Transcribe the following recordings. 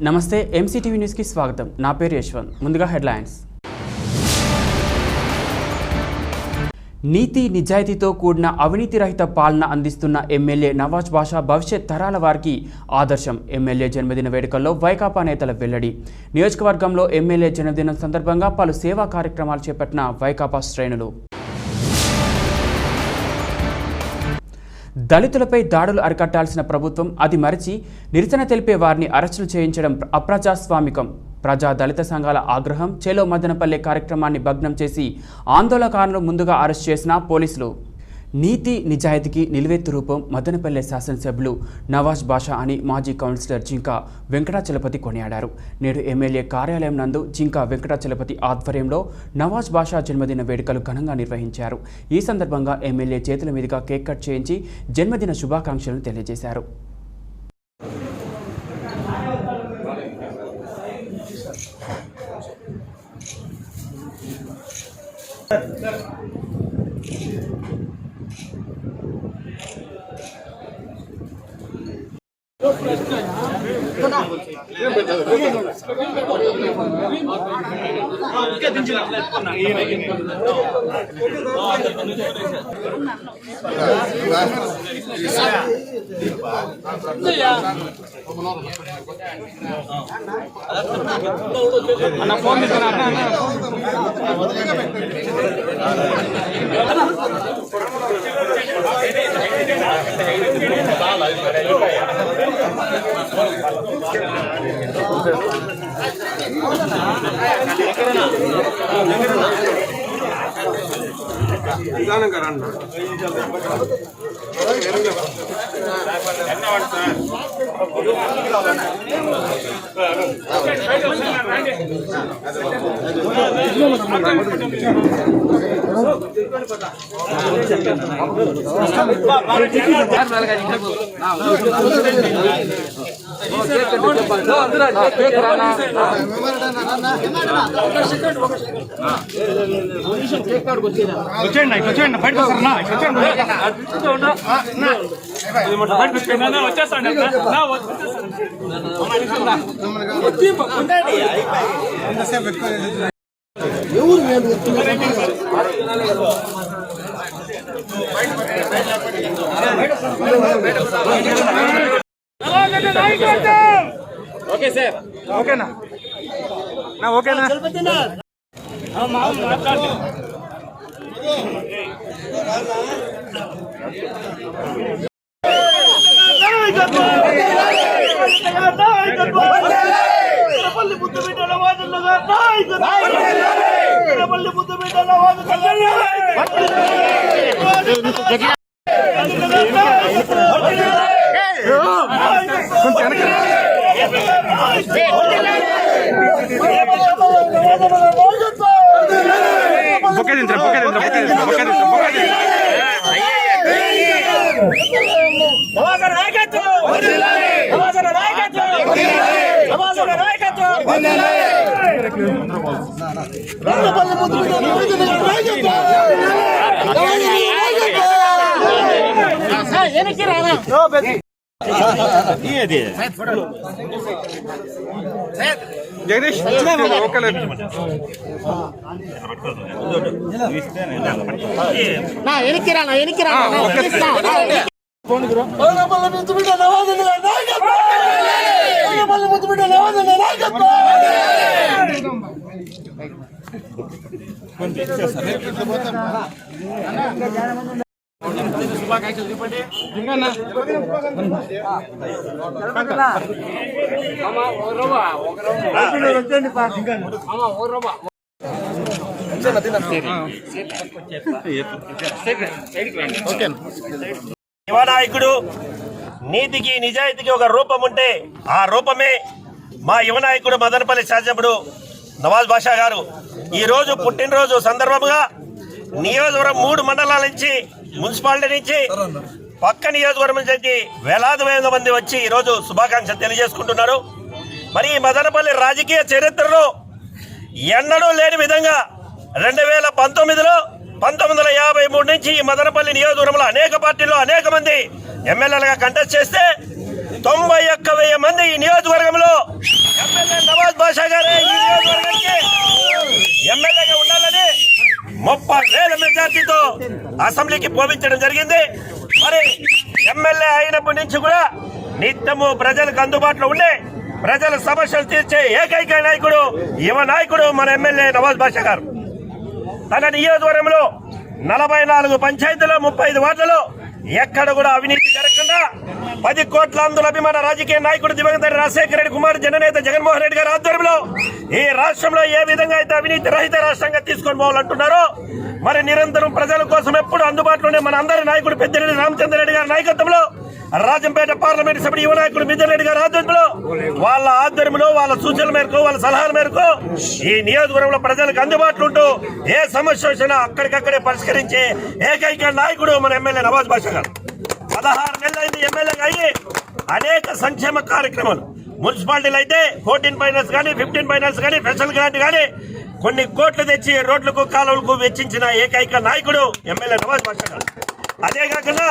నమస్తే MCTV news కి స్వాగతం. నా పేరు యశ్వంత్. ముందుగా హెడ్లైన్స్. నీతి నిజాయితీతో కూడిన అవినీతి రహిత పాలన అందిస్తున్న ఎమ్మెల్యే నవాజ్ బాషా భవిష్యత్ తరాల వారికి ఆదర్శం. ఎమ్మెల్యే జన్మదిన వేడుకల్లో వైకాపా నేతల వెల్లడి. నియోజకవర్గంలో ఎమ్మెల్యే జన్మదినం సందర్భంగా పలు సేవా కార్యక్రమాలు చేపట్టిన వైకాపా శ్రేణులు. దళితులపై దాడులు అరికట్టాల్సిన ప్రభుత్వం అది మరిచి నిరసన తెలిపే వారిని అరెస్టులు చేయించడం అప్రజాస్వామికం. ప్రజా దళిత సంఘాల ఆగ్రహం. చేలో మదనపల్లె కార్యక్రమాన్ని భగ్నం చేసి ఆందోళనకారులను ముందుగా అరెస్ట్ చేసిన పోలీసులు. నీతి నిజాయితీకి నిలువెత్తు రూపం మదనపల్లె శాసనసభ్యులు నవాజ్ బాషా అని మాజీ కౌన్సిలర్ జింకా వెంకటాచలపతి కొనియాడారు. నేడు ఎమ్మెల్యే కార్యాలయం నందు జింకా వెంకటాచలపతి ఆధ్వర్యంలో నవాజ్ బాషా జన్మదిన వేడుకలు ఘనంగా నిర్వహించారు. ఈ సందర్భంగా ఎమ్మెల్యే చేతుల మీదుగా కేక్ కట్ చేయించి జన్మదిన శుభాకాంక్షలను తెలియజేశారు. ఓకే సార్, ఓకేనా ఓకేనా జగదీష్ యువనాయకుడు నీతికి నిజాయితీకి ఒక రూపం ఉంటే ఆ రూపమే మా యువనాయకుడు మదనపల్లి శాసనసభ్యుడు నవాజ్ బాషా గారు. ఈరోజు పుట్టినరోజు సందర్భంగా నియోజకవర్గం 3 మండలాల నుంచి, మున్సిపాలిటీ నుంచి, పక్క నియోజకవర్గం నుంచి వేలాది మంది వచ్చి ఈరోజు శుభాకాంక్షలు తెలియజేసుకుంటున్నారు. మరి ఈ మదనపల్లి రాజకీయ చరిత్రలో ఎన్నడూ లేని విధంగా 2019లో 1953 నుంచి ఈ మదనపల్లి నియోజకవర్గంలో అనేక పార్టీల్లో అనేక మంది ఎమ్మెల్యేలుగా కంటెస్ట్ చేస్తే 91,000 మంది ఈ నియోజకవర్గంలో ఎమ్మెల్యే నవాజ్ బాషా గారే ఈ నియోజకవర్గానికి ఎమ్మెల్యేగా ఉండాలని 30,000 మెజార్టీతో అసెంబ్లీకి పంపించడం జరిగింది. మరి ఎమ్మెల్యే అయినప్పటి నుంచి కూడా నిత్యము ప్రజలకు అందుబాటులో ఉండే ప్రజల సమస్యలు తీర్చే ఏకైక నాయకుడు యువ నాయకుడు మన ఎమ్మెల్యే నవాజ్ బాషా గారు. తన నియోజకవర్గంలో 44 పంచాయతీలో 35 వార్డులలో ఎక్కడ కూడా అవినీతి జరగకుండా 10 కోట్ల అందుల అభిమాన రాజకీయ నాయకుడు దివంగత రాజశేఖర రెడ్డి కుమార్ జననేత జగన్మోహన్ రెడ్డి గారి ఆధ్వర్యంలో ఈ రాష్ట్రంలో ఏ విధంగా అయితే అవినీతి రహిత రాష్ట్రంగా తీసుకొని పోవాలంటున్నారో మరి నిరంతరం ప్రజల కోసం ఎప్పుడు అందుబాటులోనే మన అందరి నాయకుడు పెద్దిరెడ్డి రామచంద్రరెడ్డి గారి నాయకత్వంలో రాజంపేట పార్లమెంట్ సభ్యుడు యువ నాయకుడు మిథున్ రెడ్డి గారి ఆధ్వర్యంలో వాళ్ళ ఆధ్వర్యంలో వాళ్ళ సూచనల మేరకు వాళ్ళ సలహాల మేరకు ఈ నియోజకవర్గంలో ప్రజలకు అందుబాటులో ఉంటూ ఏ సమస్య వచ్చినా అక్కడికక్కడే పరిష్కరించే ఏకైక నాయకుడు మన ఎమ్మెల్యే నవాజ్ బాషా గారు. 16 నెలలైంది ఎమ్మెల్యేగా అయ్యి అనేక సంక్షేమ కార్యక్రమాలు మున్సిపాలిటీలు అయితే 14 ఫైనాన్స్ కానీ 15 ఫైనాన్స్ కానీ స్పెషల్ గ్రాంట్ కానీ కొన్ని కోట్లు తెచ్చి రోడ్లకు కాలువలకు వెచ్చించిన ఏకైక నాయకుడు ఎమ్మెల్యే నవాజ్ బాషా గారు. అదే కాకుండా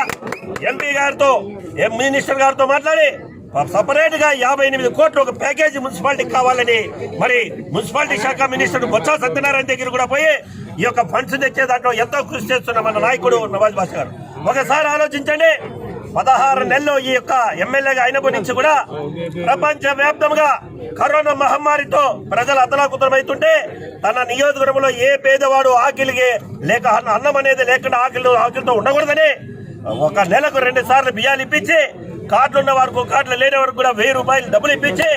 ఎంపీ గారితో మినిస్టర్ గారితో మాట్లాడి సపరేట్ గా 58 కోట్లు ఒక ప్యాకేజీ మున్సిపాలిటీకి కావాలని మరి మున్సిపాలిటీ శాఖ మినిస్టర్ బొత్స సత్యనారాయణ దగ్గర కూడా పోయి ఈ యొక్క ఫండ్స్ తెచ్చే దాంట్లో ఎంతో కృషి చేస్తున్న మన నాయకుడు నవాజ్ బాషా గారు. ఒకసారి ఆలోచించండి, 16 నెలలు ఈ యొక్క ఎమ్మెల్యేగా అయినప్పటి నుంచి కూడా ప్రపంచ వ్యాప్తంగా కరోనా మహమ్మారితో ప్రజలు అతలాకుతలమవుతుంటే తన నియోజకవర్గంలో ఏ పేదవాడు ఆకలికి లేక అన్నం అనేది లేకుండా ఆకలితో ఉండకూడదని ఒక నెలకు 2 సార్లు బియ్యాలు ఇప్పించి కార్డులు ఉన్న వరకు కార్డులు లేని వరకు కూడా 1000 రూపాయలు డబ్బులు ఇప్పించి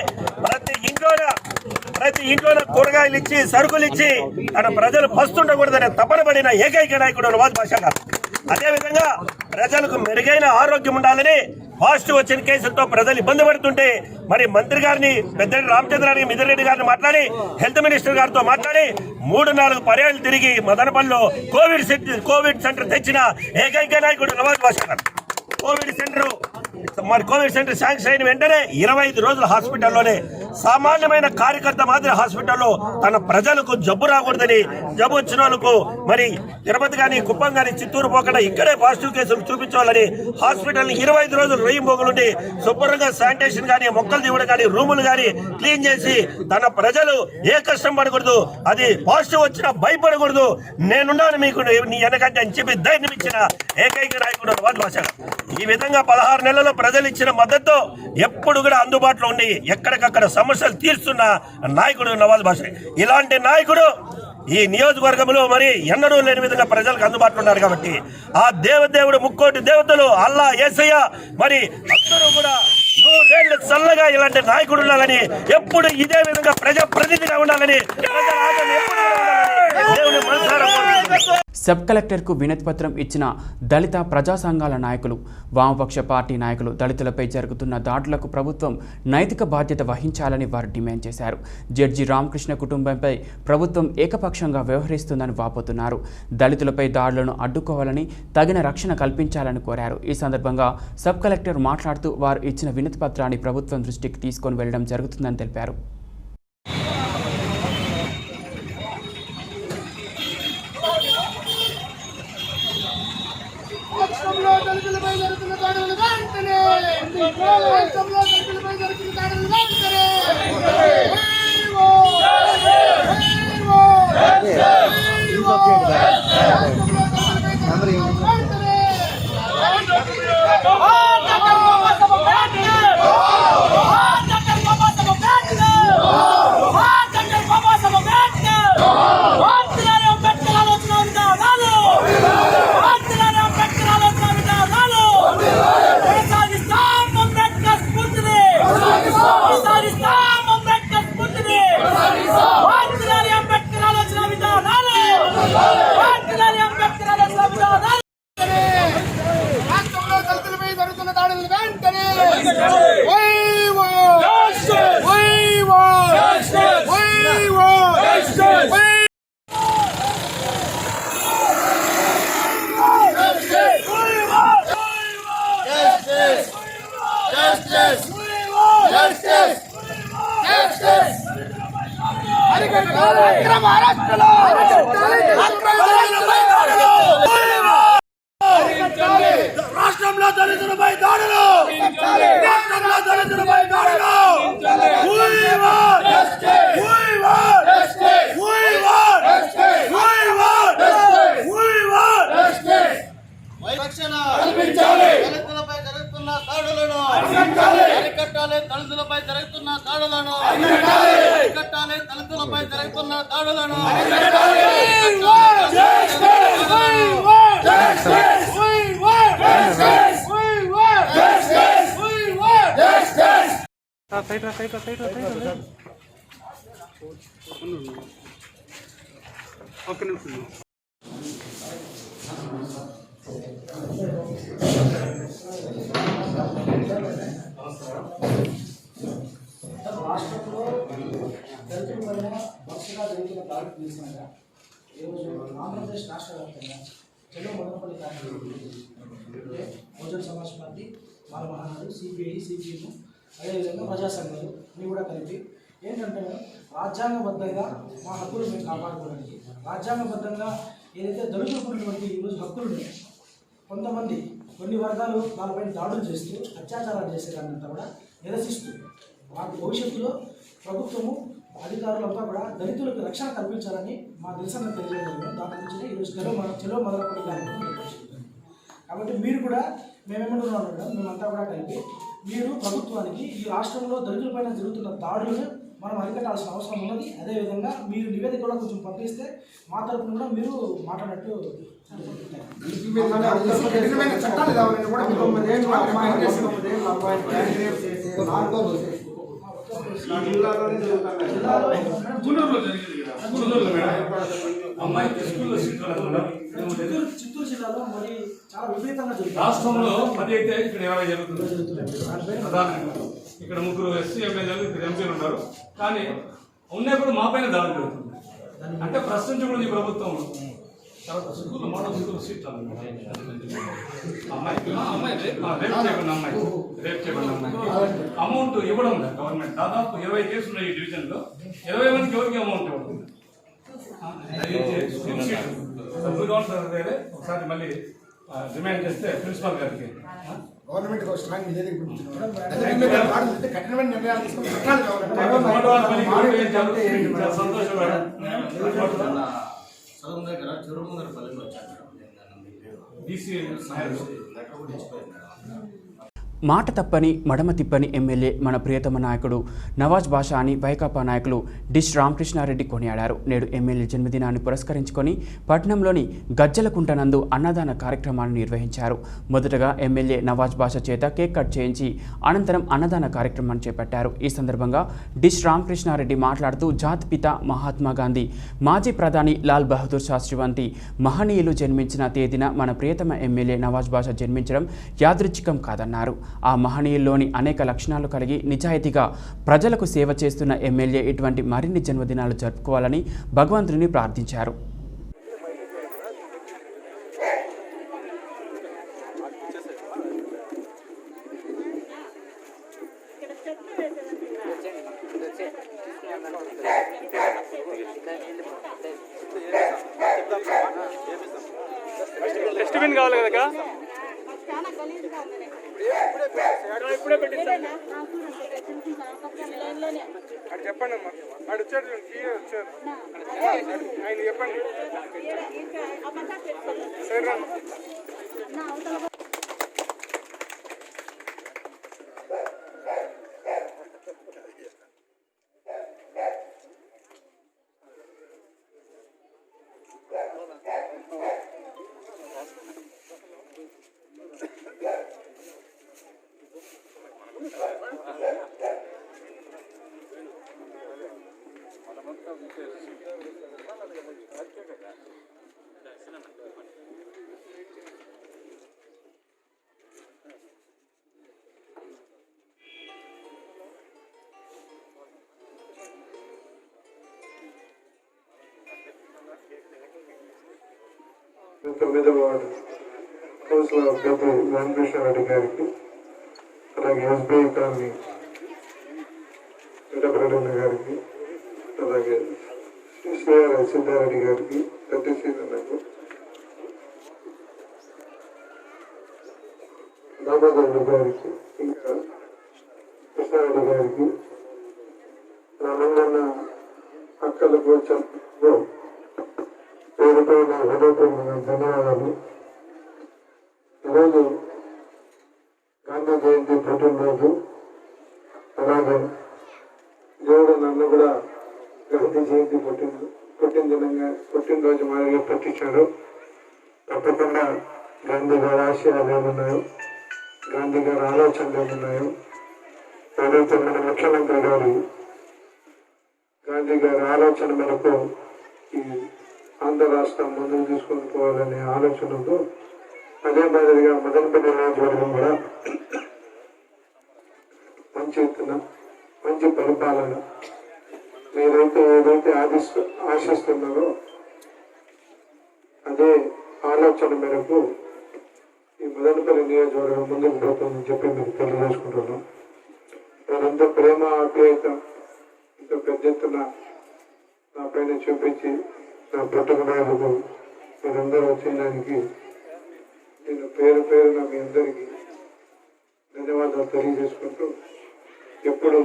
ప్రతి ఇంట్లోన కూరగాయలు ఇచ్చి సరుకులు ఇచ్చి తన ప్రజలు పస్తుండకూడదని తపన పడిన ఏకైక నాయకుడు నవాజ్ బాషా గారు. అదేవిధంగా ప్రజలకు మెరుగైన ఆరోగ్యం ఉండాలని పాజిటివ్ వచ్చిన కేసులతో ప్రజలు ఇబ్బంది పడుతుంటే మరి మంత్రి గారిని పెద్దిరెడ్డి రామచంద్రారెడ్డి మిథున్ రెడ్డి గారిని మాట్లాడి హెల్త్ మినిస్టర్ గారితో మాట్లాడి 3-4 పర్యాలు తిరిగి మదనపల్లిలో కోవిడ్ సెంటర్ తెచ్చిన ఏకైక నాయకుడు నవాజ్ బాషా గారు. కోవిడ్ సెంటర్ శాంక్షన్ అయిన వెంటనే 25 రోజులు హాస్పిటల్లోనే సామాన్యమైన కార్యకర్త మాదిరి హాస్పిటల్లో తన ప్రజలకు జబ్బు రాకూడదని జబ్బు వచ్చిన వాళ్ళకు మరి తిరుపతి కానీ కుప్పం కానీ చిత్తూరు పోకుండా ఇక్కడే పాజిటివ్ కేసులు చూపించాలని హాస్పిటల్ 25 రోజులు రెయ్యింబోగులుండి శుభ్రంగా శానిటేషన్ కానీ మొక్కలు తీయడం కానీ రూములు కానీ క్లీన్ చేసి తన ప్రజలు ఏ కష్టం పడకూడదు, అది పాజిటివ్ వచ్చినా భయపడకూడదు, నేనున్నాను మీకు నీ వెనకంటే అని చెప్పి ధైర్యం ఇచ్చిన ఏకైక నాయకుడు నవాజ్ బాషా. ఈ విధంగా 16 నెలల్లో ప్రజలు ఇచ్చిన మద్దతు ఎప్పుడు కూడా అందుబాటులో ఉండి ఎక్కడికక్కడ సమస్యలు తీరుస్తున్న నాయకుడు నవాజ్ బాషా. ఇలాంటి నాయకుడు ఈ నియోజకవర్గంలో మరి ఎన్నడూ లేని విధంగా ప్రజలకు అందుబాటులో ఉన్నారు కాబట్టి ఆ దేవదేవుడు 3 దేవతలు అల్లా యేసయ్య మరి అందరూ కూడా 100 ఏళ్లు చల్లగా ఇలాంటి నాయకుడు ఉండాలని ఎప్పుడు ఇదే విధంగా ప్రజాప్రతినిధిగా ఉండాలని దేవుని మనసారా సబ్ కలెక్టర్కు వినతి పత్రం ఇచ్చిన దళిత ప్రజా సంఘాల నాయకులు, వామపక్ష పార్టీ నాయకులు దళితులపై జరుగుతున్న దాడులకు ప్రభుత్వం నైతిక బాధ్యత వహించాలని వారు డిమాండ్ చేశారు. జడ్జి రామకృష్ణ కుటుంబంపై ప్రభుత్వం ఏకపక్షంగా వ్యవహరిస్తుందని వాపోతున్నారు. దళితులపై దాడులను అడ్డుకోవాలని తగిన రక్షణ కల్పించాలని కోరారు. ఈ సందర్భంగా సబ్ కలెక్టర్ మాట్లాడుతూ వారు ఇచ్చిన వినతి పత్రాన్ని ప్రభుత్వం దృష్టికి తీసుకొని వెళ్లడం జరుగుతుందని తెలిపారు. రాష్ట్రంలో దళితులపై దాడులు అరికట్టాలి దళితులపై జరుగుతున్న దాడులను అరికట్టాలి దళితులపై జరుగుతున్న దాడులను ఒక్క నిమిషం. రాష్ట్రంలో దళితుల పైన వరుసగా జరుగుతున్న దాడులు తెలిసినాక ఈరోజు ఆంధ్రప్రదేశ్ రాష్ట్ర వ్యాప్తంగా చెలో మదనపల్లి కార్యక్రమం బహుజన సమాజ్ పార్టీ మాల మహానాడు సిపిఐ సిపిఎం అదేవిధంగా ప్రజా సంఘాలు అన్నీ కూడా కలిపి ఏంటంటే రాజ్యాంగబద్ధంగా మా హక్కులు మేము కాపాడుకోవడానికి రాజ్యాంగబద్ధంగా ఏదైతే దళితులున్నటువంటి ఈరోజు హక్కులను కొంతమంది కొన్ని వర్గాలు వాళ్ళపైన దాడులు చేస్తూ అత్యాచారాలు చేసేదాన్నంతా కూడా నిరసిస్తూ వాటి భవిష్యత్తులో ప్రభుత్వము అధికారులంతా కూడా దళితులకు రక్షణ కల్పించాలని మా నిరసన తెలియజేయడం దాని గురించి ఈరోజు చెలో మొదలపడి కార్యక్రమం నిర్వహించారు. కాబట్టి మీరు కూడా మేమేమంటున్నాం మేడం, మేమంతా కూడా కలిపి మీరు ప్రభుత్వానికి ఈ రాష్ట్రంలో దళితులపైన జరుగుతున్న దాడులను మనం అరికట్టాల్సిన అవసరం ఉన్నది. అదేవిధంగా మీరు నివేదిక కూడా కొంచెం పంపిస్తే మా తరఫున కూడా మీరు మాట్లాడినట్టు చిత్తూరు జిల్లాలో మరి చాలా విపరీతంగా జరుగుతుంది. రాష్ట్రంలో 10 అయితే ఇక్కడ 20 జరుగుతుంది. ప్రధానంగా ఇక్కడ 3 ఎస్సీ ఎమ్మెల్యేలు, 2 ఎంపీలు ఉన్నారు. కానీ ఉన్నాయి కూడా మా పైన దాడి జరుగుతుంది. అంటే ప్రశ్నించకూడదు ఈ ప్రభుత్వం. తర్వాత స్కూల్ మోడల్ స్కూల్ సీట్ అమ్మాయి రేపు చేయకుండా అమ్మాయి అమౌంట్ ఇవ్వడం లేదు గవర్నమెంట్. దాదాపు 20 కేసులు ఉన్నాయి ఈ డివిజన్లో. 20 మందికి ఎవరికి అమౌంట్ ఇవ్వడం ఒకసారి మళ్ళీ డిమాండ్ చేస్తే ప్రిన్సిపాల్ గారికి గవర్నమెంట్ కఠినమైన నిర్ణయాలు తీసుకుని సంతోషం. సగం దగ్గర చెరువు ముందర పల్లెలు వచ్చాను. మాట తప్పని మడమ తిప్పని ఎమ్మెల్యే మన ప్రియతమ నాయకుడు నవాజ్ బాషా అని వైకాపా నాయకులు డిష్ రామకృష్ణారెడ్డి కొనియాడారు. నేడు ఎమ్మెల్యే జన్మదినాన్ని పురస్కరించుకొని పట్టణంలోని గజ్జలకుంట నందు అన్నదాన కార్యక్రమాన్ని నిర్వహించారు. మొదటగా ఎమ్మెల్యే నవాజ్ బాషా చేత కేక్ కట్ చేయించి అనంతరం అన్నదాన కార్యక్రమాన్ని చేపట్టారు. ఈ సందర్భంగా డిష్ రామకృష్ణారెడ్డి మాట్లాడుతూ జాతిపిత మహాత్మా గాంధీ, మాజీ ప్రధాని లాల్ బహదూర్ శాస్త్రి వంటి మహనీయులు జన్మించిన తేదీన మన ప్రియతమ ఎమ్మెల్యే నవాజ్ బాషా జన్మించడం యాదృచ్ఛికం కాదన్నారు. ఆ మహనీయుల్లోని అనేక లక్షణాలు కలిగి నిజాయితీగా ప్రజలకు సేవ చేస్తున్న ఎమ్మెల్యే ఇటువంటి మరిన్ని జన్మదినాలు జరుపుకోవాలని భగవంతుని ప్రార్థించారు. డస్ట్బిన్ కావాలి కదా, ఇప్పుడే పెట్టిస్తాను. అక్కడ చెప్పండి అమ్మా, అక్కడ వచ్చాడు వచ్చారు ఆయన చెప్పండి. సరే తొమ్మిదవాడు కౌన్సిలర్ గబ్బు రామకృష్ణారెడ్డి గారికి, అలాగే ఎస్బీఐ కాలనీ వెంకటరెడ్డి గారికి, అలాగే శ్రీశ్వర సిద్ధారెడ్డి గారికి, సత్యశ్రీలకు, దామోదరెడ్డి గారికి, ఇంకా కృష్ణారెడ్డి గారికి, తెలంగాణ అక్కలకు పేరుపైన హృదయపూర్వక ధన్యవాదాలు. ఈరోజు గాంధీ జయంతి పుట్టినరోజు. అలాగే దేవుడు నన్ను కూడా గాంధీ జయంతి పుట్టినరోజు మాదిరిగా పెట్టించారు. తప్పకుండా గాంధీ గారి ఆశయాలు ఏమున్నాయో, గాంధీ గారి ఆలోచనలు ఏమున్నాయో, ఏదైతే మన ముఖ్యమంత్రి గారు గాంధీ గారి ఆలోచన మేరకు ఈ ఆంధ్ర రాష్ట్రం ముందుకు తీసుకొని పోవాలనే ఆలోచనతో అదే మాదిరిగా మదనపల్లి నియోజకవర్గం కూడా మంచి ఎత్తున మంచి పరిపాలన ఏదైతే ఆశిస్తున్నారో అదే ఆలోచన మేరకు ఈ మదనపల్లి నియోజకవర్గం ముందుకు పోతుందని చెప్పి మీకు తెలియజేసుకుంటున్నాం. నేనంత ప్రేమ ఆప్యాయత ఇంత పెద్ద ఎత్తున నా పైన చూపించి నా పుట్టుకునేందుకు మీరందరూ వచ్చేదానికి నేను పేరున మీ అందరికీ ధన్యవాదాలు తెలియజేసుకుంటూ ఎప్పుడు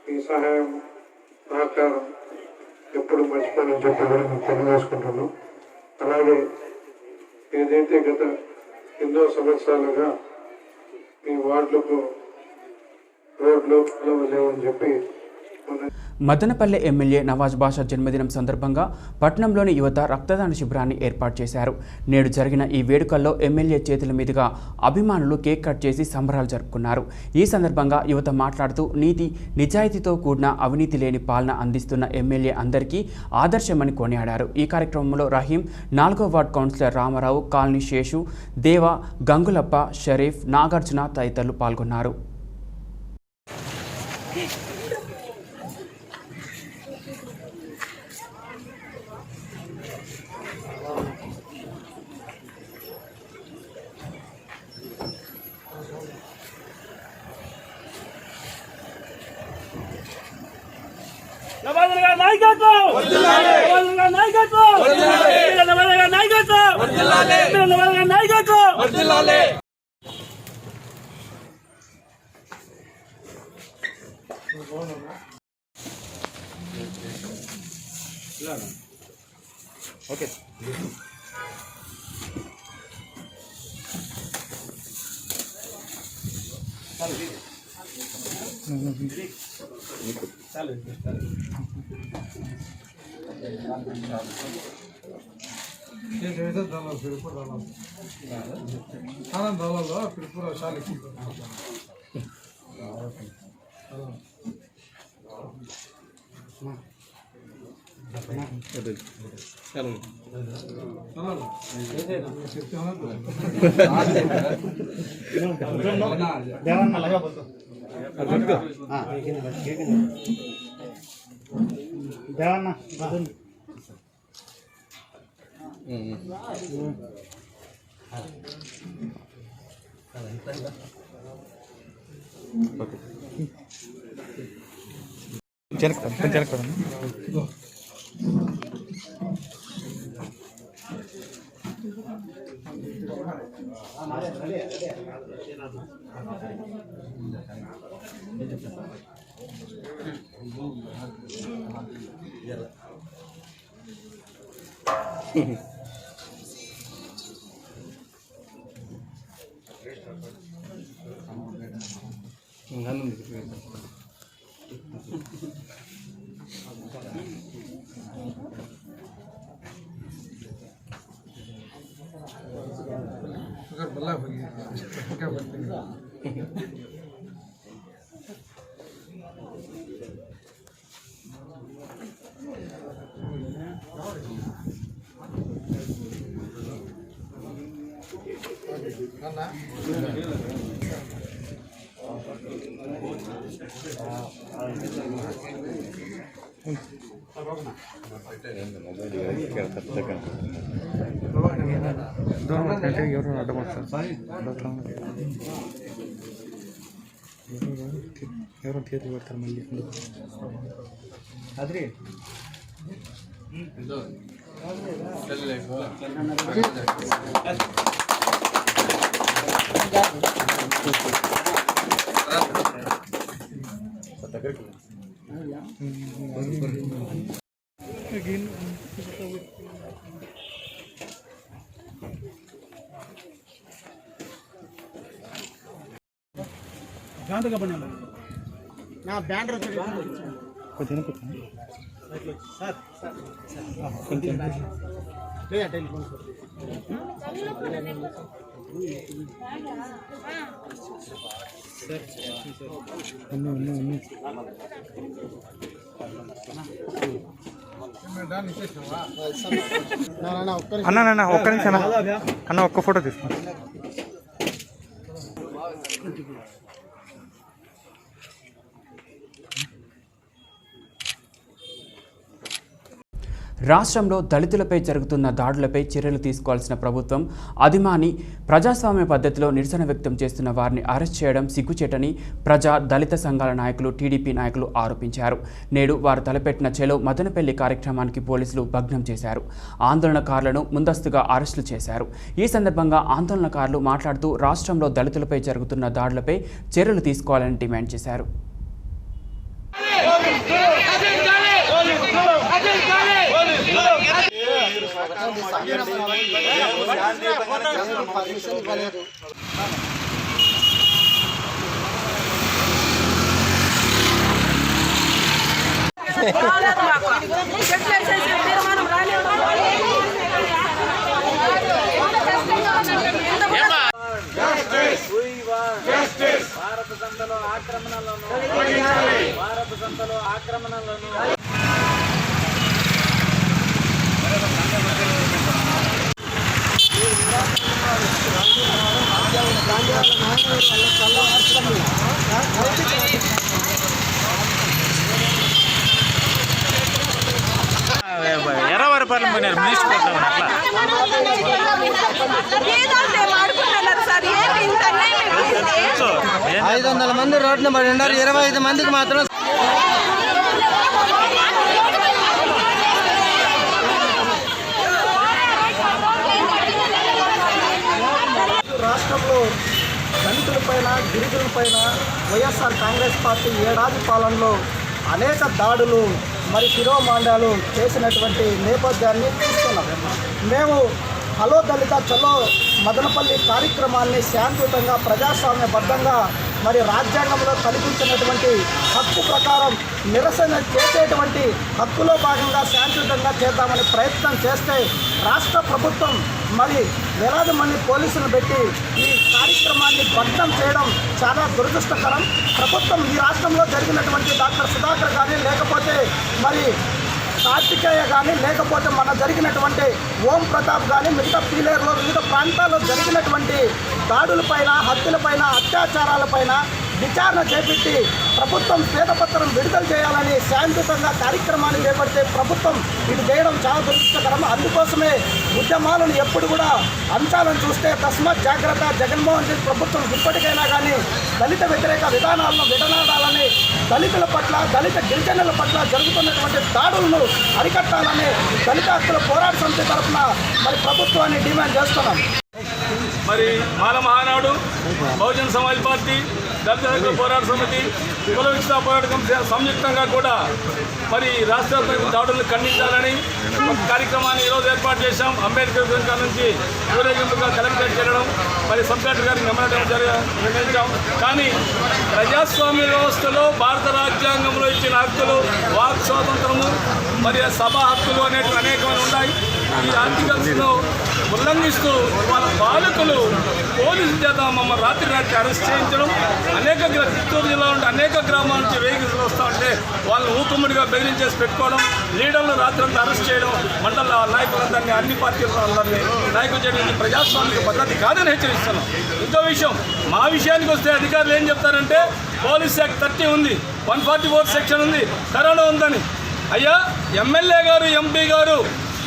మీ సహాయం సహకారం ఎప్పుడు మర్చిపోయాలని చెప్పి కూడా మేము తెలియజేసుకుంటున్నాం. అలాగే ఏదైతే గత ఎన్నో సంవత్సరాలుగా మీ వార్డులకు రోడ్లు లేవని చెప్పి మదనపల్లె ఎమ్మెల్యే నవాజ్ బాషా జన్మదినం సందర్భంగా పట్టణంలోని యువత రక్తదాన శిబిరాన్ని ఏర్పాటు చేశారు. నేడు జరిగిన ఈ వేడుకల్లో ఎమ్మెల్యే చేతుల మీదుగా అభిమానులు కేక్ కట్ చేసి సంబరాలు జరుపుకున్నారు. ఈ సందర్భంగా యువత మాట్లాడుతూ నీతి నిజాయితీతో కూడిన అవినీతి లేని పాలన అందిస్తున్న ఎమ్మెల్యే అందరికీ ఆదర్శమని కొనియాడారు. ఈ కార్యక్రమంలో రహీం, 4వ ward councillor Ramarao, colony Seshu, Deva, Gangulappa, Sharif, Nagarjuna తదితరులు పాల్గొన్నారు. ఓకే దేవన్న ఎవరు అడ్డమవుతారు ఎవరు చేతులు పెడతారు మళ్ళీ అదే కొంచెం కొంచెం అన్న ఒక్క నిమిషం అన్న ఒక్క ఫోటో తీసుకో. రాష్ట్రంలో దళితులపై జరుగుతున్న దాడులపై చర్యలు తీసుకోవాల్సిన ప్రభుత్వం అదిమాని ప్రజాస్వామ్య పద్ధతిలో నిరసన వ్యక్తం చేస్తున్న వారిని అరెస్ట్ చేయడం సిగ్గుచేటని ప్రజా దళిత సంఘాల నాయకులు టీడీపీ నాయకులు ఆరోపించారు. నేడు వారు తలపెట్టిన చెలో మదనపల్లి కార్యక్రమానికి పోలీసులు భగ్నం చేశారు. ఆందోళనకారులను ముందస్తుగా అరెస్టులు చేశారు. ఈ సందర్భంగా ఆందోళనకారులు మాట్లాడుతూ రాష్ట్రంలో దళితులపై జరుగుతున్న దాడులపై చర్యలు తీసుకోవాలని డిమాండ్ చేశారు. ఎర్రవరపాలెం పోయినారు మినిస్టర్ అట్లా 500 మంది రోడ్డున పడి ఉన్నారు. 25 మందికి మాత్రం రాష్ట్రంలో దళితులపైన గిరిజనులపైన వైఎస్ఆర్ కాంగ్రెస్ పార్టీ ఏడాది పాలనలో అనేక దాడులు మరి శిరోమాండాలు చేసినటువంటి నేపథ్యాన్ని చూస్తున్నాం. మేము హలో దళిత చలో మదనపల్లి కార్యక్రమాన్ని శాంతియుతంగా ప్రజాస్వామ్యబద్ధంగా మరి రాజ్యాంగంలో కల్పించినటువంటి హక్కు ప్రకారం నిరసన చేసేటువంటి హక్కులో భాగంగా శాంతియుతంగా చేద్దామని ప్రయత్నం చేస్తే రాష్ట్ర ప్రభుత్వం మరి వేలాది మంది పోలీసులు పెట్టి ఈ కార్యక్రమాన్ని భగ్నం చేయడం చాలా దురదృష్టకరం. ప్రభుత్వం ఈ రాష్ట్రంలో జరిగినటువంటి డాక్టర్ సుధాకర్ కానీ లేకపోతే మరి కార్తికేయ కానీ లేకపోతే మన జరిగినటువంటి ఓం ప్రతాప్ కానీ మిగతా పీలేరులో వివిధ ప్రాంతాల్లో జరిగినటువంటి దాడులపైన హత్యలపైన అత్యాచారాలపైన విచారణ చేపట్టి ప్రభుత్వం శ్వేతపత్రం విడుదల చేయాలని శాంతియుతంగా కార్యక్రమాన్ని చేపడితే ప్రభుత్వం ఇది చేయడం చాలా దురదృష్టకరం. అందుకోసమే ఉద్యమాలను ఎప్పుడు కూడా అంశాలను చూస్తే తస్మాత్ జాగ్రత్త. జగన్మోహన్ రెడ్డి ప్రభుత్వం ఇప్పటికైనా కానీ దళిత వ్యతిరేక విధానాలను విడనాడాలని, దళితుల పట్ల దళిత గిరిజనుల పట్ల జరుగుతున్నటువంటి దాడులను అరికట్టాలని దళిత హక్కుల పోరాట సమితి తరఫున మరి ప్రభుత్వాన్ని డిమాండ్ చేస్తున్నాం. మరి మాల మహానాడు, బహుజన్ సమాజ్ పార్టీ, దళిత హక్కుల పోరాట సమితి, కుల విస్తృత పోరాట కమిటీ సంయుక్తంగా కూడా మరి రాష్ట్ర దాడులను ఖండించాలని ఒక కార్యక్రమాన్ని ఈరోజు ఏర్పాటు చేశాం. అంబేద్కర్ విగ్రహం నుంచి ఊరేగింపుగా కలెక్టరేట్ చేయడం, మరి సబ్ కలెక్టర్ గారికి నిర్ణయించాం. కానీ ప్రజాస్వామ్య వ్యవస్థలో భారత రాజ్యాంగంలో ఇచ్చిన హక్కులు, వాక్ స్వాతంత్రము, మరి సభా హక్కులు అనేవి అనేకమైన ఉన్నాయి. ఈ ఆర్టికల్స్ను ఉల్లంఘిస్తూ వాళ్ళ బాలకులు పోలీసు చేత మమ్మల్ని రాత్రి అరెస్ట్ చేయించడం, అనేక చిత్తూరు జిల్లా నుండి అనేక గ్రామాల నుంచి వెహికల్స్ వస్తూ ఉంటే వాళ్ళని ఊకమ్మడిగా బెదిరించేసి పెట్టుకోవడం, లీడర్లు రాత్రంతా అరెస్ట్ చేయడం, మండల నాయకులందరినీ అన్ని పార్టీల వాళ్ళందరినీ నాయకులు చేయడం ప్రజాస్వామిక పద్ధతి కాదని హెచ్చరిస్తున్నాం. ఇంకో విషయం, మా విషయానికి వస్తే అధికారులు ఏం చెప్తారంటే పోలీస్ యాక్ట్ 30 ఉంది, 144 సెక్షన్ ఉంది, కరోనా ఉందని. అయ్యా ఎమ్మెల్యే గారు, ఎంపీ గారు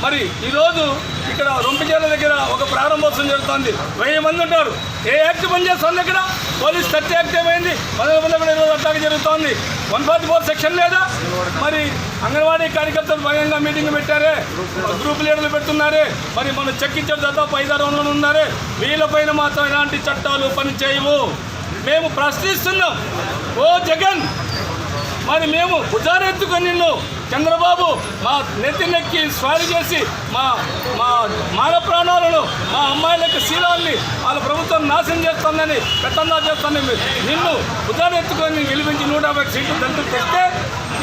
మరి ఈరోజు ఇక్కడ రొంపిచేల దగ్గర ఒక ప్రారంభోత్సవం జరుగుతుంది. 1000 మంది ఉంటారు. ఏ యాక్ట్ పనిచేస్తుంది ఇక్కడ? పోలీస్ 30 యాక్ట్ ఏమైంది? 11 కూడా ఈరోజు అట్లాగే జరుగుతోంది. 144 సెక్షన్ లేదా? మరి అంగన్వాడీ కార్యకర్తలు భయంగా మీటింగ్ పెట్టారే, గ్రూప్ లీడర్లు పెడుతున్నారే, మరి మనం చెక్కించారు దాదాపు 500-600 ఉన్నారే. వీళ్ళపైన మాత్రం ఇలాంటి చట్టాలు పని చేయవు. మేము ప్రశ్నిస్తున్నాం. ఓ జగన్, మరి మేము ఉదారెత్తుకొని నిన్ను చంద్రబాబు మా నెత్తి స్వారీ చేసి మా మాన ప్రాణాలను మా అమ్మాయిలకు శీలాన్ని వాళ్ళ ప్రభుత్వం నాశనం చేస్తుందని పెత్తన్నా చేస్తుందని నిన్ను ఉదారెత్తుకొని గెలిపించి 150 సీట్లు దళితులు తెస్తే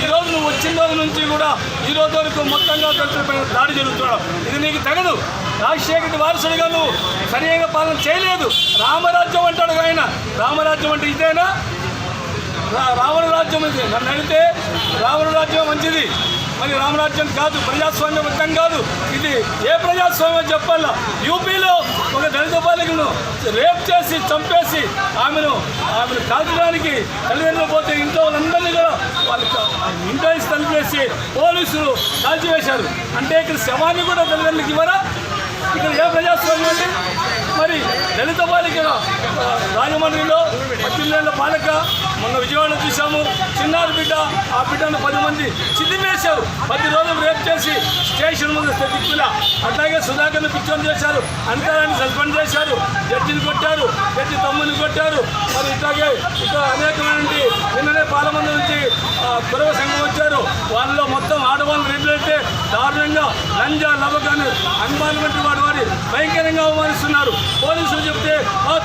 ఈరోజు నువ్వు వచ్చిన రోజు నుంచి కూడా ఈ రోజు వరకు మొత్తంగా దళితులపైన దాడి జరుగుతున్నావు. ఇది నీకు తగదు. రాజశేఖర్ వారసుడిగా నువ్వు సరైన పాలన చేయలేదు. రామరాజ్యం అంటాడు ఆయన. రామరాజ్యం అంటే ఇదేనా? రావణ రాజ్యం ఇది. నన్ను అడిగితే రావణ రాజ్యం మంచిది, మరి రామరాజ్యం కాదు, ప్రజాస్వామ్యబద్ధం కాదు. ఇది ఏ ప్రజాస్వామ్యం చెప్పాలా? యూపీలో ఒక దళిత బాలికను రేప్ చేసి చంపేసి ఆమెను కాల్చడానికి తల్లిదండ్రులు పోతే ఇంట్లో వాళ్ళందరినీ కూడా వాళ్ళకి ఇంట్లో తలిపేసి పోలీసులు కాల్చివేశారు. అంటే ఇక్కడ శవాన్ని కూడా తల్లిదండ్రులకి ఇవ్వరా? ఇక్కడ ఏ ప్రజాస్వామ్యం అంటే? మరి దళిత బాలిక రాజమండ్రిలో 18 ఏళ్ల బాలిక మొన్న విజయవాడలో చూసాము. చిన్నారి బిడ్డ, ఆ బిడ్డను 10 మంది చిదిమేశారు. 10 రోజులు రేపు చేసి స్టేషన్ ముందు దిక్కులా. అట్లాగే సుధాకర్ని పిచ్చోని చేశారు, అధికారాన్ని సస్పెండ్ చేశారు, జడ్జిని కొట్టారు, జడ్జి తమ్ముని కొట్టారు. మరి ఇట్లాగే ఇక్కడ అనేకమైన నిన్ననే పాలమంది నుంచి కురవ సంఘం వచ్చారు. వాళ్ళలో మొత్తం ఆడవాళ్ళని రేపులైతే దారుణంగా లంజా లవగాను అన్పార్లమెంటరీ వాడి భయంకరంగా అవమానిస్తున్నారు. పోలీసులు చెప్తే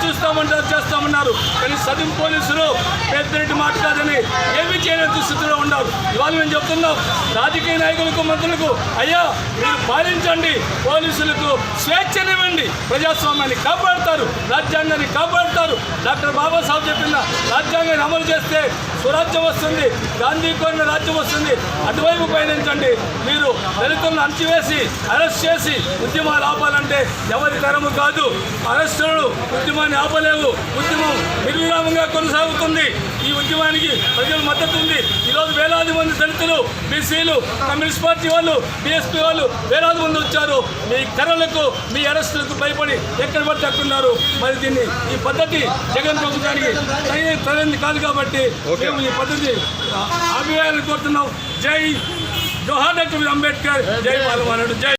చూస్తామంటారు, చేస్తామన్నారు. కానీ సదం పోలీసులు పెద్దరెడ్డి మాట కాదని ఏమీ చేయలేని దుస్థితిలో ఉన్నారు. ఇవాళ మేము చెప్తున్నాం రాజకీయ నాయకులకు, మంత్రులకు, అయ్యా మీరు పాలించండి, పోలీసులకు స్వేచ్ఛనివ్వండి, ప్రజాస్వామ్యాన్ని కాపాడుతారు, రాజ్యాంగాన్ని కాపాడుతారు. డాక్టర్ బాబాసాహెబ్ చెప్పిన రాజ్యాంగాన్ని అమలు చేస్తే స్వరాజ్యం వస్తుంది, గాంధీ కోరిన రాజ్యం వస్తుంది. అటువైపు పయనించండి. మీరు దళితులను అణచివేసి అరెస్ట్ చేసి ఉద్యమాలు ఆపాలంటే ఎవరి తరము కాదు. అరెస్టులు ఉద్యమాన్ని ఆపలేవు. ఉద్యమం నిర్విరామంగా కొనసాగుతుంది. ఈ ఉద్యమానికి ప్రజల మద్దతు ఉంది. ఈరోజు వేలాది మంది దళితులు, బీసీలు, కమ్యూనిస్ట్ పార్టీ వాళ్ళు, బీఎస్పీ వాళ్ళు వేలాది మంది వచ్చారు. మీ కర్రలకు, మీ అరెస్టులకు భయపడి ఎక్కడ పడితే అక్కున్నారు. మరి దీన్ని ఈ పద్ధతి జగన్ ప్రభుత్వానికి సరైనది కాదు. కాబట్టి మేము ఈ పద్ధతి ఆపివేయాలని కోరుతున్నాం. జై జోహార్ డాక్టర్ అంబేద్కర్, జై బాలమానుడు, జై.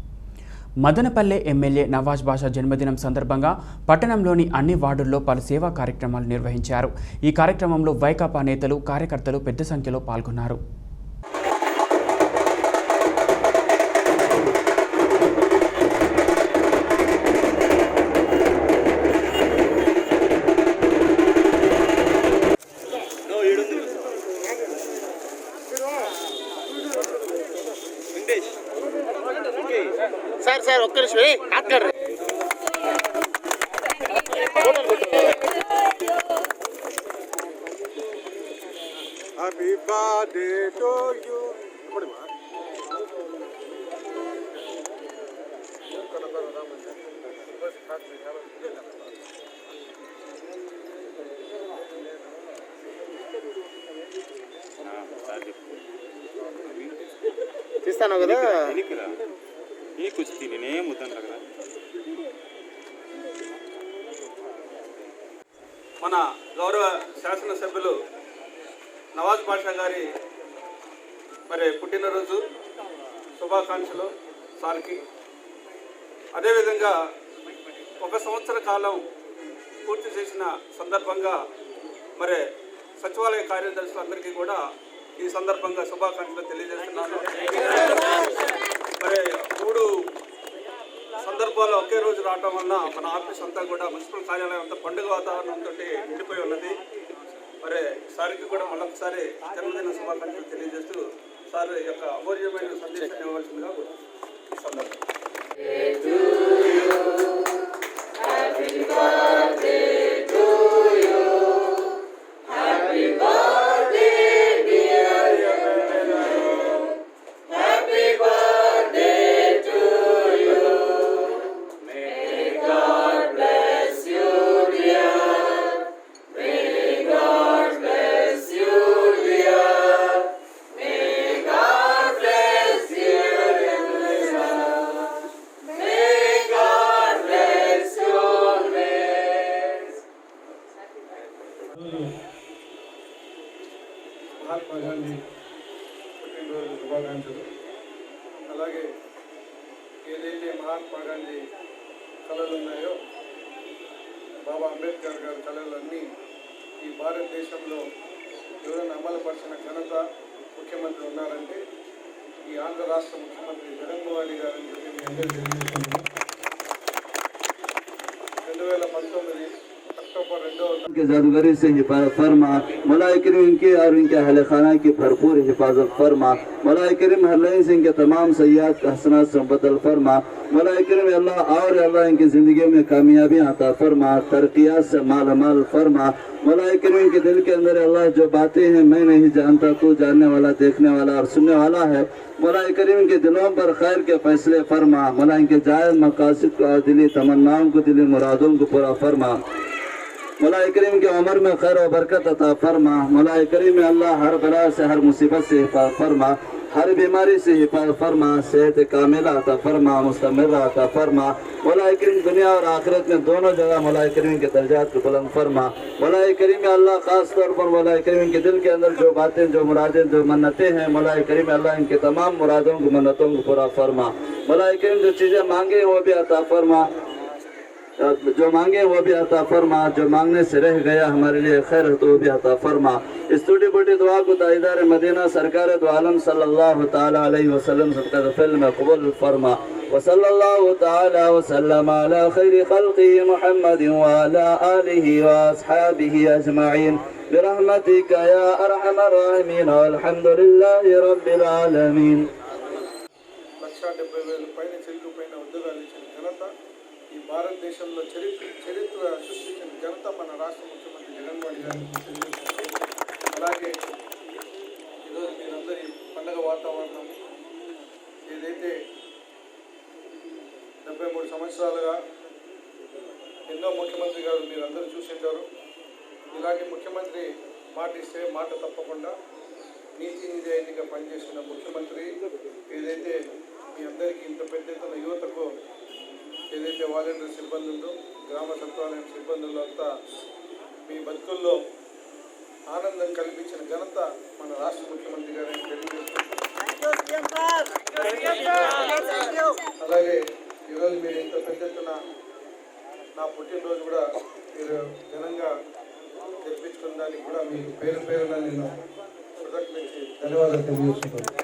మదనపల్లె ఎమ్మెల్యే నవాజ్ బాషా జన్మదినం సందర్భంగా పట్టణంలోని అన్ని వార్డుల్లో పలు సేవా కార్యక్రమాలు నిర్వహించారు. ఈ కార్యక్రమంలో వైకాపా నేతలు, కార్యకర్తలు పెద్ద సంఖ్యలో పాల్గొన్నారు. సార్ ఒక్క నిమిషం ఆత్కారు. Happy birthday to you. తీస్తాను కదా మన గౌరవ శాసనసభ్యులు నవాజ్ బాషా గారి మరి పుట్టినరోజు శుభాకాంక్షలు సార్కి. అదేవిధంగా 1 సంవత్సర కాలం పూర్తి చేసిన సందర్భంగా మరి సచివాలయ కార్యదర్శులందరికీ కూడా ఈ సందర్భంగా శుభాకాంక్షలు తెలియజేస్తున్నాను. మరి 3 సందర్భాలు ఒకే రోజు రావటం వల్ల మన ఆఫీస్ అంతా కూడా, మున్సిపల్ కార్యాలయం అంతా పండుగ వాతావరణంతో నిండిపోయి ఉన్నది. మరి సార్కి కూడా మరొకసారి జన్మదిన శుభాకాంక్షలు తెలియజేస్తూ సార్ యొక్క అమూల్యమైన సందేశాన్ని ఇవ్వాల్సిందిగా ఈ సందర్భం. మహాత్మా గాంధీ పుట్టినరోజు శుభాకాంక్షలు. అలాగే ఏదైతే మహాత్మా గాంధీ కళలు ఉన్నాయో, బాబా అంబేద్కర్ గారి కళలన్నీ ఈ భారతదేశంలో ఎవరైనా అమలుపరిచిన ఘనత ముఖ్యమంత్రి ఉన్నారంటే ఈ ఆంధ్ర రాష్ట్ర ముఖ్యమంత్రి జగన్మోహన్ రెడ్డి గారు అని చెప్పి మీ అందరికీ తెలియజేస్తున్నాను. 2019 अक्टूबर 2 के जादूगरी से हिफाजत फरमा, मौलाए करीम इनके और इनके अहले खाना की भरपूर हिफाजत फरमा, मौलाए करीम हर लाइन से इनके तमाम सयाहत का हसनात से बदल फरमा, मौलाए करीम अल्लाह और अल्लाह इनकी ज़िंदगी में कामयाबी अता फरमा, तरक्कियात से मालामाल फरमा, मौलाए करीम के दिल के अंदर अल्लाह जो बातें हैं मैं नहीं जानता, तू जानने वाला, देखने वाला और सुनने वाला है। मौलाए करीम के दिलों पर खैर के फैसले फरमा, मौला इनके जायज़ मकासद को और दिली तमन्नाओं को, दिली मुरादों को पूरा फरमा। मौलाए करीम की उम्र में खैर और बरकत अता फरमा। मौलाए करीम अल्लाह हर बला से, हर मुसीबत से हिफाजत फरमा, हर बीमारी से हिफाजत फरमा, सेहत कामिला अता फरमा, मुस्तमिर अता फरमा। मौलाए करीम दुनिया और आखिरत में दोनों जगह मौलाए करीम के दर्जात को बुलंद फरमा। मौलाए करीम अल्लाह खास तौर पर मौलाए करीम के दिल के अंदर जो बातें, जो मुरादें, जो मन्नतें हैं, मौलाए करीम अल्लाह इनके तमाम मुरादों को, मन्नतों को पूरा फरमा। मौलाए करीम जो चीज़ें मांगे वो भी अता फरमा, जो मांगे वो भी अता फरमा, जो मांगने से रह गया हमारे लिए खैर है तो वो भी अता फरमा। इस टूटी फूटी दुआ को ताईदार मदीना सरकार दो आलम सल्लल्लाहु ताला अलैहि वसल्लम सबका फिल में कबूल फरमा। व सल्लल्लाहु ताला वसल्लम अला खैरि खल्क़ि मुहम्मद व अला आलिहि व अस्हाबिहि अजमईन बिरहमतिका या अरहमर राहिमीन वल्हम्दुलिल्लाहि रब्बिल आलमीन। 1,70,000 పైన చెల్లిపోయిన ఉద్యోగాలు ఇచ్చిన ఘనత ఈ భారతదేశంలో చరిత్ర సృష్టించిన ఘనత మన రాష్ట్ర ముఖ్యమంత్రి జగన్మోహన్ రెడ్డి గారికి. అలాగే ఈరోజు మీరందరి పండగ వాతావరణం ఏదైతే 73 సంవత్సరాలుగా ఎన్నో ముఖ్యమంత్రి గారు మీరందరూ చూసింటారు. ఇలాంటి ముఖ్యమంత్రి మాట ఇస్తే మాట తప్పకుండా నీతి నిజాయితీగా పనిచేసిన ముఖ్యమంత్రి ఏదైతే మీ అందరికీ ఇంత పెద్ద ఎత్తున యువతకు ఏదైతే వాలంటీర్ సిబ్బందులు, గ్రామ సచివాలయం సిబ్బందులు అంతా మీ బతుకుల్లో ఆనందం కల్పించిన ఘనత మన రాష్ట్ర ముఖ్యమంత్రి గారిని తెలియజేస్తున్నారు. అలాగే ఈరోజు మీరు ఇంత పెద్ద ఎత్తున నా పుట్టినరోజు కూడా మీరు ఘనంగా తెప్పించుకున్న దానికి కూడా మీ పేరు పేరున నేను కృతజ్ఞతలు ధన్యవాదాలు తెలియజేస్తున్నాను.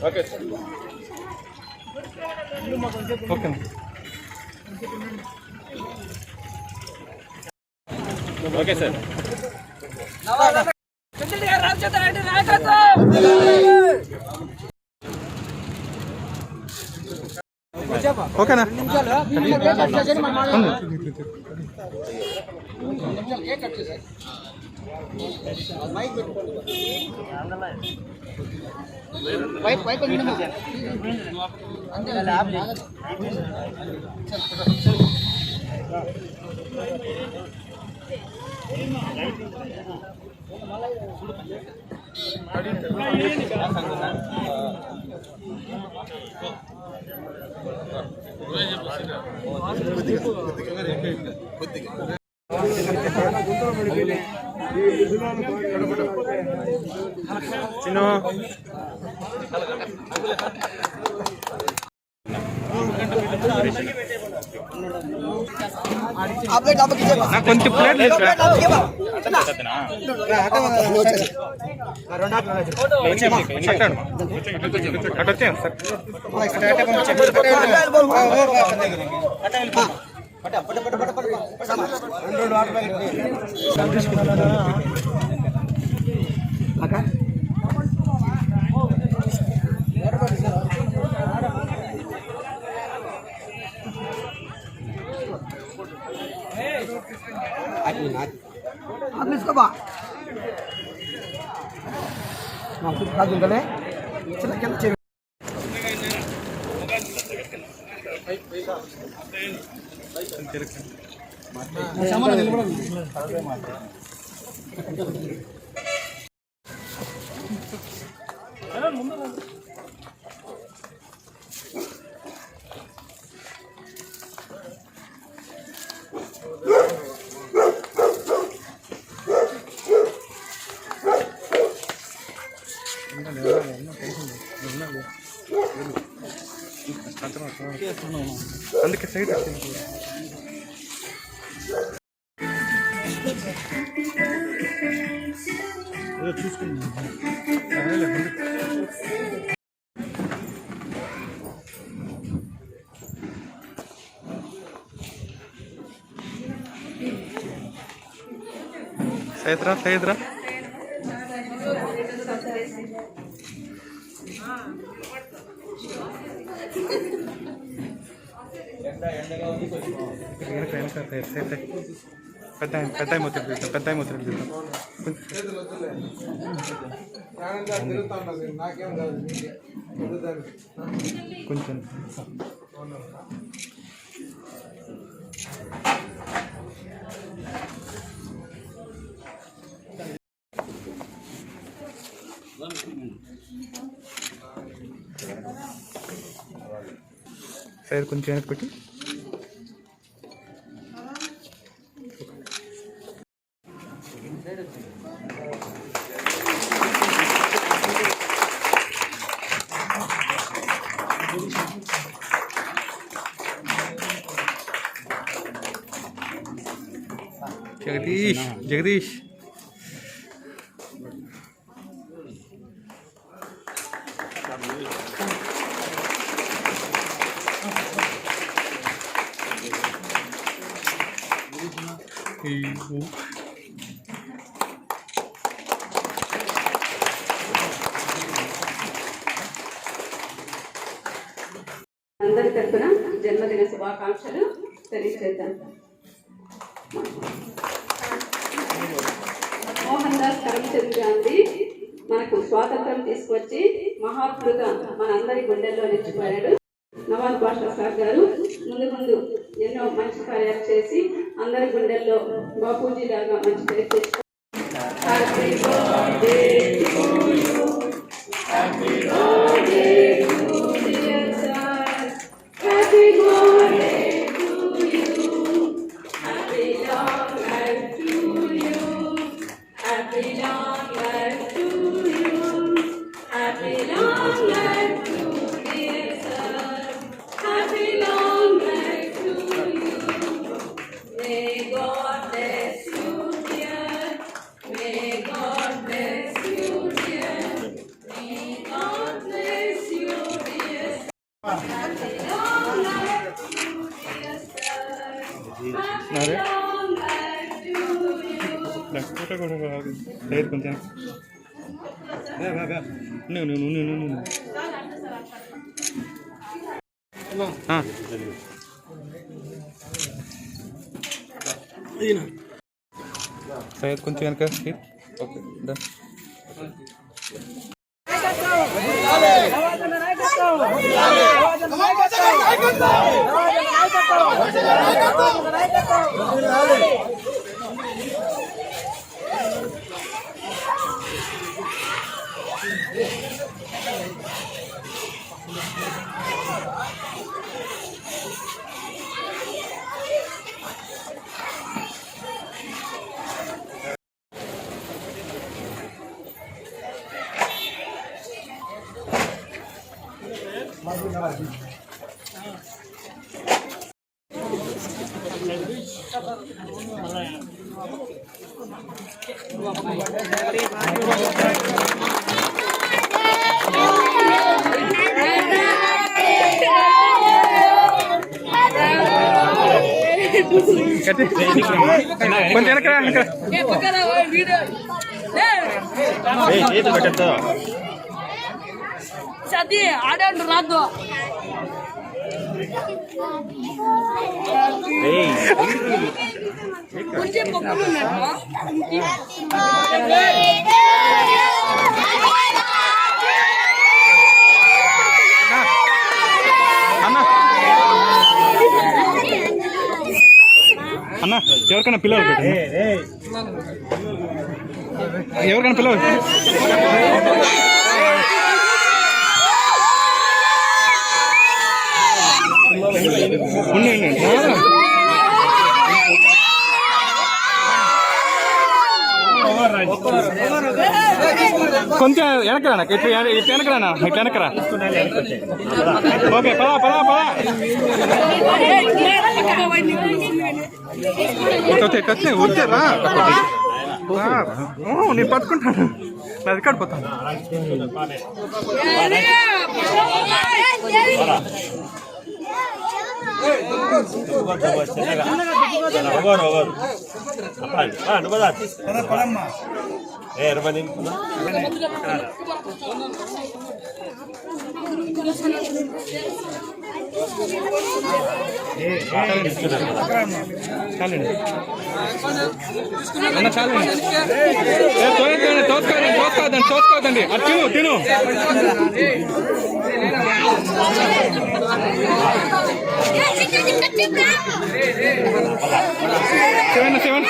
Okay sir. Okay okay sir. ఓకేనా? చిన్న కొంచెం ప్లేట్ అటు వచ్చేయండి సార్. ముందు అందుకే సైడ్ సైద్రా పెద్ద మూత్రం కొంచెం సైడ్ కొంచెం వెనక్కి పెట్టి జగదీష్ అందరి తరఫున జన్మదిన శుభాకాంక్షలు తెలియజేద్దాం. మోహన్ దాస్ కరమ్చంద్ గాంధీ మనకు స్వాతంత్రం తీసుకొచ్చి మహాత్ముడుగా మనందరి గుండెల్లో నిలిచిపోయాడు. నవాజ్ బాషా సార్ గారు ముందు ఎన్నో మంచి కార్యాలు చేసి అందరి గుండెల్లో బాపూజీ లాగా మంచి పేరు తెచ్చుకో. సైడ్ కొంచెం సైడ్ కొంచెం వెనక ఓకే డన్. కొంచెం చది ఆడండి రాదు కొంచెం పప్పులు అన్న ఎవరికైనా పిల్లలు ఎవరికైనా పిల్లలు ఉండండి కొంచెం వెనకరా ఇటు వెనకరా ఇటు వెనకరా ఓకే పదా పదా పదా ఇటు వచ్చినాయి వచ్చారా నేను పట్టుకుంటాను అది కడిపోతాను చాలండి అన్న చాలండి తోసుకోవద్దండి అది తిను సెవెన్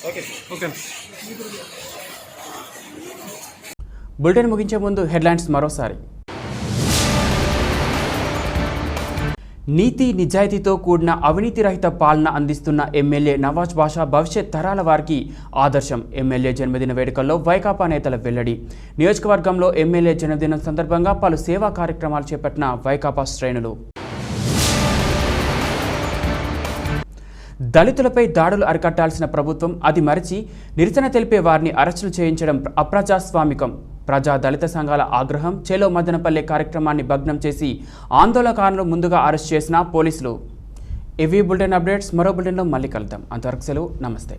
ఓకే బులెటిన్ ముగించే ముందు హెడ్లైన్స్ మరోసారి. నీతి నిజాయితీతో కూడిన అవినీతి రహిత పాలన అందిస్తున్న ఎమ్మెల్యే నవాజ్ బాషా భవిష్యత్ తరాల వారికి ఆదర్శం. ఎమ్మెల్యే జన్మదిన వేడుకల్లో వైకాపా నేతల వెల్లడి. నియోజకవర్గంలో ఎమ్మెల్యే జన్మదినం సందర్భంగా పలు సేవా కార్యక్రమాలు చేపట్టిన వైకాపా శ్రేణులు. దళితులపై దాడులు అరికట్టాల్సిన ప్రభుత్వం అది మరిచి నిరసన తెలిపే వారిని అరెస్టులు చేయించడం అప్రజాస్వామికం. ప్రజా దళిత సంఘాల ఆగ్రహం. చేలో మదనపల్లె కార్యక్రమాన్ని భగ్నం చేసి ఆందోళనకారులు ముందుగా అరెస్ట్ చేసిన పోలీసులు. ఇవి బులెటిన్ అప్డేట్స్. మరో బులెటిన్లో మళ్ళీ కలుద్దాం. అంతవరకు సెలవు. నమస్తే.